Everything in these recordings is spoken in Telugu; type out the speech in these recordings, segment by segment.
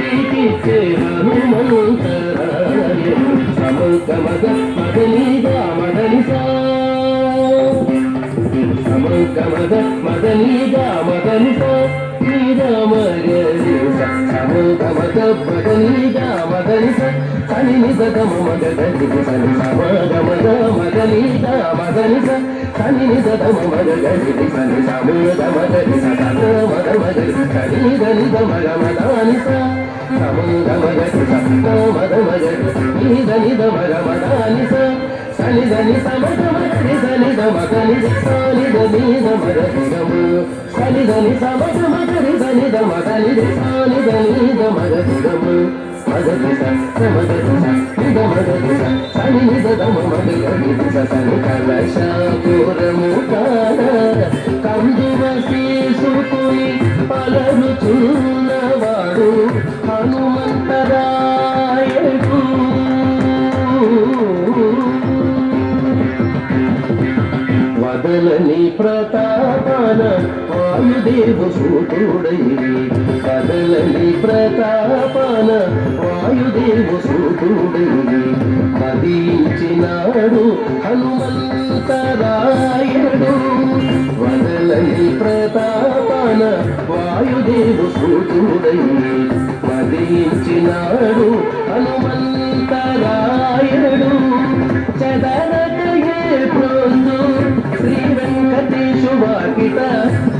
నీకిచ్చే హనుమంతరాయ సమగ మగ మదనిగా మదనిసా సమగ మగ మదనిగా మదనిసా సమగ మగ మదనిగా మదనిస సని నిద గమ మగ గది సని సమగ మగ మదనిగా మదనిస సని నిద గమ మగ గది సని సమగ మగ సగ మగ మగ సని నిద మగ మదానిస సమగ మగ సగ మగ మగ నిద నిద మగ మదానిస సని దని సమగ మగ సని ద మగ నిద సని ద నిద మగ గము సని దని సమగ మగ సని ద మగ నిద సని ద నిద మగ గము మగ స సమగ స నిద మగ స సని నిద దమ మగ నిద స సని కలశపురము కాడ కందువ శీసుకుని పలరుచున్నవాడు హనుమంతరాయడు వదలని ప్రతాపన వాయుదేవు సూతుడై వదలని ప్రతాపన వాయుదేవు సూతుడై మదించినాడు హనుమంతరాయడు వదలని ప్రతాపన వాయుదేవు సూతుడై మదించినాడు హనుమంతరాయడు చదరకయే ప్రోందు శ్రీ వెంకటేశు వాకిట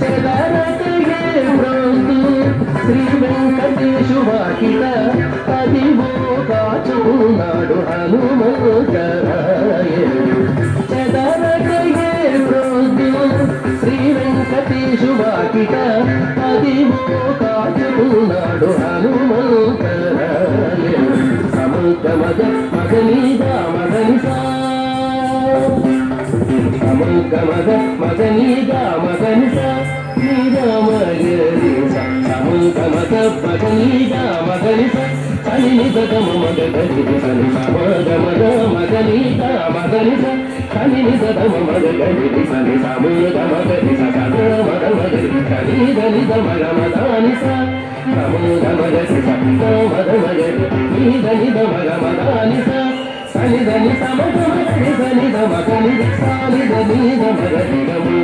చదరకయే ప్రోందు శ్రీ వెంకటేశు వాకిట అదివో కాచుకున్నాడు హనుమంతరాయడు చదరకయే ప్రోందు శ్రీ వెంకటేశు వాకిట అదివో కాచుకున్నాడు హనుమంతరాయడు సమగ మగ మగనిగా మగనిసా సమగ మగ మగనిగా మగనిసా నిగా మగరిస సమగ మగ మగనిగా మగనిస సని నిద గమ మగ గరి సని సమగ మగ మగనిగా మగనిస సని నిద గమ మగ గరి సని సమగ మగ నిస సగ మగ మగ సని ద నిద మగ మదానిస సమగ మగ సిస మగ మగ నిద నిద మగ మదానిస సని దని సమగ మగ సని ద మగ నిద సని ద నిద మగ నిగము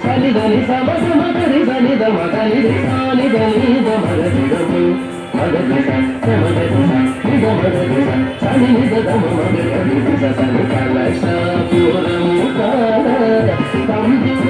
సని దని సమగ మగ సని ద మగ నిద సని ద నిద మగ నిగము మగ నిస సమగ నిస నిద మగ నిస సని నిద దమ మగ నిస సని కలశపురము కాడ కందువ